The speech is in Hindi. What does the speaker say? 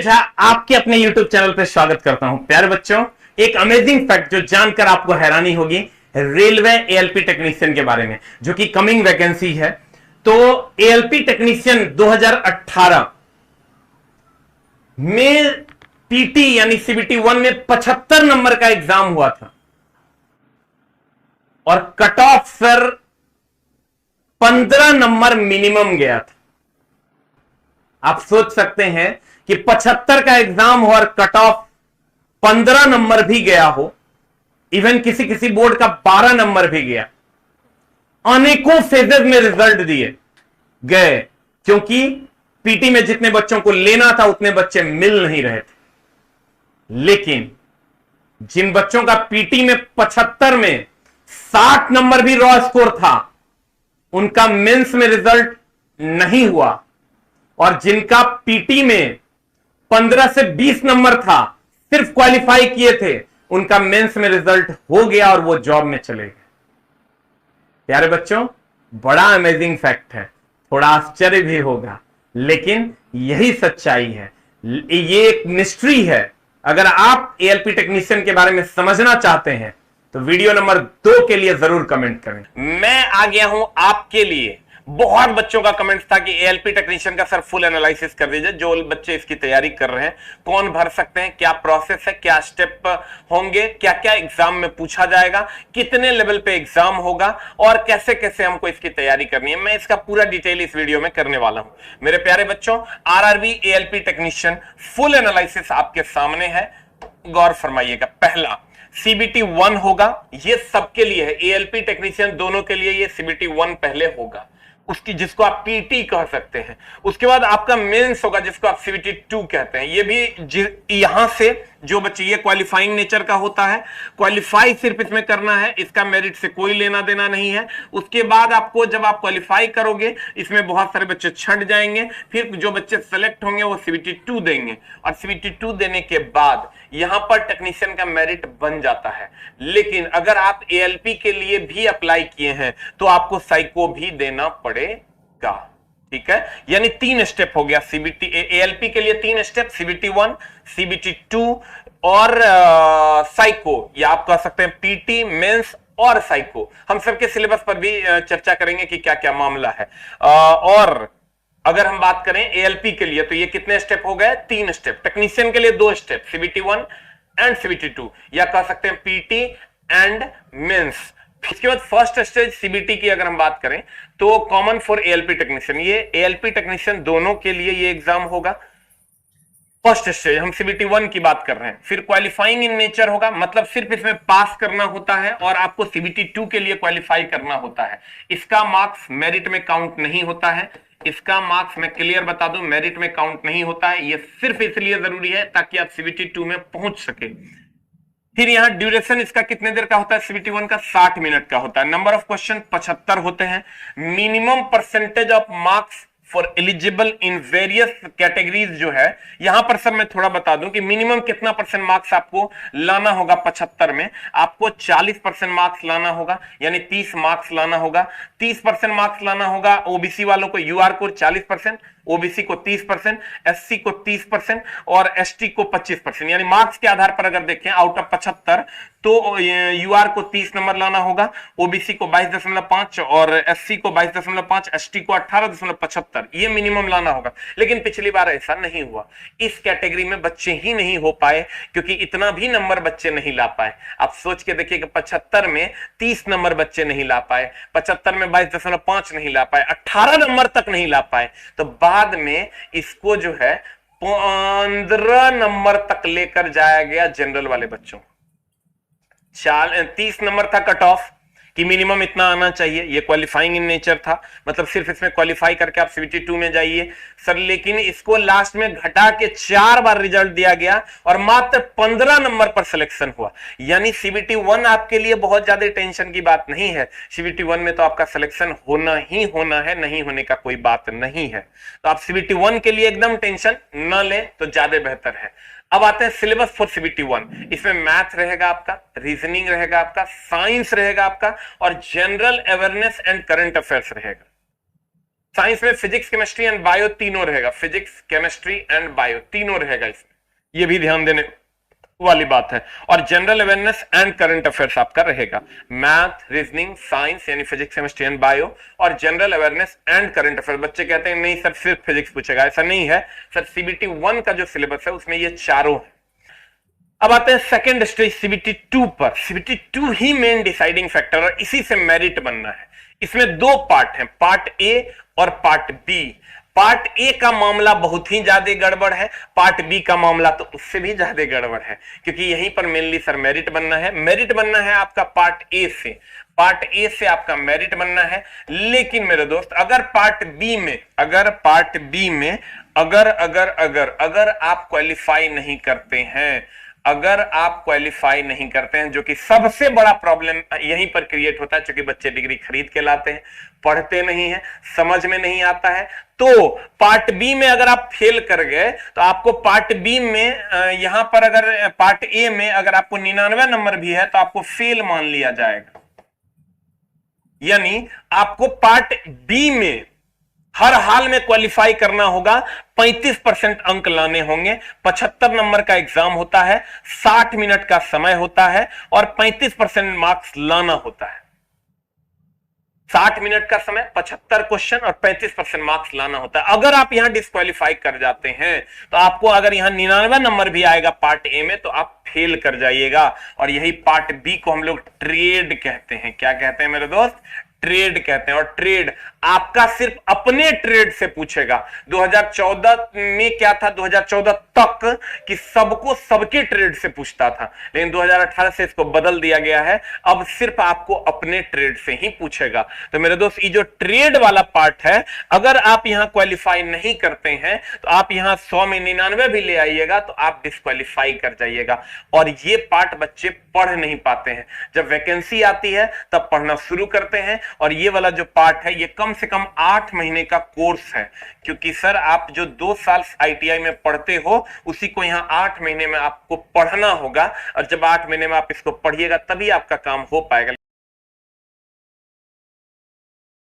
झा आपके अपने YouTube चैनल पे स्वागत करता हूं। प्यारे बच्चों, एक अमेजिंग फैक्ट जो जानकर आपको हैरानी होगी रेलवे एएलपी टेक्नीशियन के बारे में, जो कि कमिंग वैकेंसी है। तो एएलपी टेक्नीशियन 2018 में पीटी यानी सीबीटी 1 में 75 नंबर का एग्जाम हुआ था और cut off sir 15 number minimum गया था। आप सोच सकते हैं कि 75 का एग्जाम हो और कट ऑफ 15 नंबर भी गया हो, इवन किसी किसी बोर्ड का 12 नंबर भी गया। अनेकों फेजेस में रिजल्ट दिए गए क्योंकि पीटी में जितने बच्चों को लेना था उतने बच्चे मिल नहीं रहे थे। लेकिन जिन बच्चों का पीटी में 75 में 60 नंबर भी रॉ स्कोर था, उनका मेंस में रिजल्ट नहीं हुआ, और जिनका पीटी में 15 से 20 नंबर था, सिर्फ क्वालिफाई किए थे, उनका मेंस में रिजल्ट हो गया और वो जॉब में चले गए। प्यारे बच्चों, बड़ा अमेजिंग फैक्ट है, थोड़ा आश्चर्य भी होगा, लेकिन यही सच्चाई है। ये एक मिस्ट्री है। अगर आप एएलपी टेक्नीशियन के बारे में समझना चाहते हैं तो वीडियो नंबर 2 के लिए जरूर कमेंट करें। मैं आ गया हूं आपके लिए। बहुत बच्चों का कमेंट था कि एएलपी टेक्नीशियन का सर फुल एनालिसिस कर दीजिए। जो बच्चे इसकी तैयारी कर रहे हैं, कौन भर सकते हैं, क्या प्रोसेस है, क्या स्टेप होंगे, क्या क्या एग्जाम में पूछा जाएगा, कितने लेवल पे एग्जाम होगा और कैसे कैसे हमको इसकी तैयारी करनी है, मैं इसका पूरा डिटेल इस वीडियो में करने वाला हूं। मेरे प्यारे बच्चों, RRB ALP technician full analysis आपके सामने है। गौर फरमाइएगा। पहला सीबीटी 1 होगा, ये सबके लिए है, एएलपी टेक्नीशियन दोनों के लिए ये सीबीटी 1 पहले होगा, उसकी जिसको आप पीटी कह सकते हैं। उसके बाद आपका मेंस होगा जिसको आप सीबीटी 2 कहते हैं। ये भी यहां से जो बच्चे, ये क्वालिफाइंग नेचर का होता है, क्वालिफाई सिर्फ इसमें करना है, इसका मेरिट से कोई लेना देना नहीं है। उसके बाद आपको जब आप क्वालिफाई करोगे, इसमें बहुत सारे बच्चे छंट जाएंगे, फिर जो बच्चे सेलेक्ट होंगे वो सीबीटी 2 देंगे, और सीबीटी 2 देने के बाद यहां पर टेक्नीशियन का मेरिट बन जाता है। लेकिन अगर आप एएलपी के लिए भी अप्लाई किए हैं तो आपको साइको भी देना पड़ेगा। ठीक है, यानी 3 स्टेप हो गया सीबीटी एएलपी के लिए, 3 स्टेप, सीबीटी 1, सीबीटी 2 और साइको, या आप कह सकते हैं पीटी, मेंस और साइको। हम सबके सिलेबस पर भी चर्चा करेंगे कि क्या क्या मामला है। और अगर हम बात करें एएलपी के लिए तो ये कितने स्टेप हो गए? 3 स्टेप। टेक्नीशियन के लिए 2 स्टेप, सीबीटी 1 एंड सीबीटी 2, या कह सकते हैं पीटी एंड मेंस। इसके बाद फर्स्ट स्टेज सीबीटी की अगर हम बात करें तो कॉमन फॉर एएलपी टेक्नीशियन, ये एएलपी टेक्नीशियन दोनों के लिए ये एग्जाम होगा। फर्स्ट स्टेज हम सीबीटी 1 की बात कर रहे हैं। फिर क्वालिफाइंग इन नेचर होगा, मतलब सिर्फ इसमें पास करना होता है और आपको सीबीटी 2 के लिए क्वालिफाई करना होता है। इसका मार्क्स मेरिट में काउंट नहीं होता है। इसका मार्क्स मैं क्लियर बता दूं, मेरिट में काउंट नहीं होता है। ये सिर्फ इसलिए जरूरी है ताकि आप सीबीटी 2 में पहुंच सके। फिर यहां ड्यूरेशन इसका कितने देर का होता है? सीबीटी 1 का 60 मिनट का होता है। नंबर ऑफ क्वेश्चन 75 होते हैं। Minimum percentage of marks for eligible in various categories जो है, यहां पर सर मैं थोड़ा बता दूं कि मिनिमम कितना परसेंट मार्क्स आपको लाना होगा। 75 में आपको 40% मार्क्स लाना होगा, यानी 30 मार्क्स लाना होगा। 30% मार्क्स लाना होगा ओबीसी वालों को, यूआर को 40%, ओबीसी को 30%, एससी को 30% और एसटी को 25%। यानी मार्क्स के आधार पर अगर देखें आउट ऑफ 75 तो यूआर को 30 नंबर लाना होगा, ओबीसी को 22.5 और एससी को 22.5, एसटी को 18.75, ये मिनिमम लाना होगा। लेकिन पिछली बार ऐसा नहीं हुआ, इस कैटेगरी में बच्चे ही नहीं हो पाए क्योंकि इतना भी नंबर बच्चे नहीं ला पाए। आप सोच के देखिए कि 75 में 30 नंबर बच्चे नहीं ला पाए, 75 में 22.5 नहीं ला पाए, 18 नंबर तक नहीं ला पाए, तो बाद में इसको जो है 15 नंबर तक लेकर जाया गया जनरल वाले बच्चों। 30 नंबर था कट ऑफ कि मिनिमम इतना आना चाहिए, ये क्वालिफाइंग इन नेचर था, मतलब सिर्फ इसमें क्वालिफाई करके आप सीबीटी 2 में जाइए सर। लेकिन इसको लास्ट में घटा के 4 बार रिजल्ट दिया गया और मात्र 15 नंबर पर सिलेक्शन हुआ। यानी सीबीटी 1 आपके लिए बहुत ज्यादा टेंशन की बात नहीं है। सीबीटी 1 में तो आपका सिलेक्शन होना ही होना है, नहीं होने का कोई बात नहीं है। तो आप सीबीटी 1 के लिए एकदम टेंशन न लें तो ज्यादा बेहतर है। अब आते हैं सिलेबस फॉर सीबीटी 1। इसमें मैथ रहेगा आपका, रीजनिंग रहेगा आपका, साइंस रहेगा आपका और general awareness and current affairs रहेगा। साइंस में फिजिक्स केमिस्ट्री एंड बायो तीनों रहेगा, फिजिक्स केमिस्ट्री एंड बायो तीनों रहेगा इसमें, ये भी ध्यान देने वाली बात है। और general awareness and current affairs आपका रहेगा, मैथ, रीजनिंग, साइंस यानी फिजिक्स केमिस्ट्री एंड बायो, और general awareness and current affairs. बच्चे कहते हैं नहीं सर सिर्फ फिजिक्स पूछेगा, ऐसा नहीं है सर, सीबीटी 1 का जो सिलेबस है उसमें ये चारों है। अब आते हैं सेकंड स्टेज सीबीटी 2 पर। सीबीटी 2 ही मेन डिसाइडिंग फैक्टर और इसी से मेरिट बनना है। इसमें दो पार्ट हैं, पार्ट ए और पार्ट बी। पार्ट ए का मामला बहुत ही ज्यादा गड़बड़ है, पार्ट बी का मामला तो उससे भी ज्यादा गड़बड़ है, क्योंकि यहीं पर मेनली सर मेरिट बनना है। मेरिट बनना है आपका पार्ट ए से, पार्ट ए से आपका मेरिट बनना है। लेकिन मेरे दोस्त अगर पार्ट बी में, अगर आप क्वालिफाई नहीं करते हैं, अगर आप क्वालिफाई नहीं करते हैं, जो कि सबसे बड़ा प्रॉब्लम यहीं पर क्रिएट होता है, क्योंकि बच्चे डिग्री खरीद के लाते हैं, पढ़ते नहीं है, समझ में नहीं आता है। तो पार्ट बी में अगर आप फेल कर गए तो आपको पार्ट बी में यहां पर अगर पार्ट ए में अगर आपको 99 नंबर भी है तो आपको फेल मान लिया जाएगा। यानी आपको पार्ट बी में हर हाल में क्वालिफाई करना होगा, 35% अंक लाने होंगे। 75 नंबर का एग्जाम होता है, 60 मिनट का समय होता है और 35% मार्क्स लाना होता है। 60 मिनट का समय, 75 क्वेश्चन और 35% मार्क्स लाना होता है। अगर आप यहां डिस्क्वालीफाई कर जाते हैं तो आपको अगर यहां 99 नंबर भी आएगा पार्ट ए में तो आप फेल कर जाइएगा। और यही पार्ट बी को हम लोग ट्रेड कहते हैं। क्या कहते हैं मेरे दोस्त? ट्रेड कहते हैं। और ट्रेड आपका सिर्फ अपने ट्रेड से पूछेगा। 2014 में क्या था, 2014 तक कि सबको सबके ट्रेड से पूछता था, लेकिन 2018 से इसको बदल दिया गया है, अब सिर्फ आपको अपने ट्रेड से ही पूछेगा। तो मेरे दोस्त ये जो ट्रेड वाला पार्ट है, अगर आप यहां क्वालिफाई नहीं करते हैं तो आप यहां 100 में 99 भी ले आइएगा तो आप डिस्क्वालीफाई कर जाइएगा। और ये पार्ट बच्चे पढ़ नहीं पाते हैं, जब वैकेंसी आती है तब पढ़ना शुरू करते हैं। और ये वाला जो पार्ट है ये कम से कम 8 महीने का कोर्स है, क्योंकि सर आप जो 2 साल आईटीआई में पढ़ते हो उसी को यहां 8 महीने में आपको पढ़ना होगा। और जब 8 महीने में आप इसको पढ़िएगा तभी आपका काम हो पाएगा।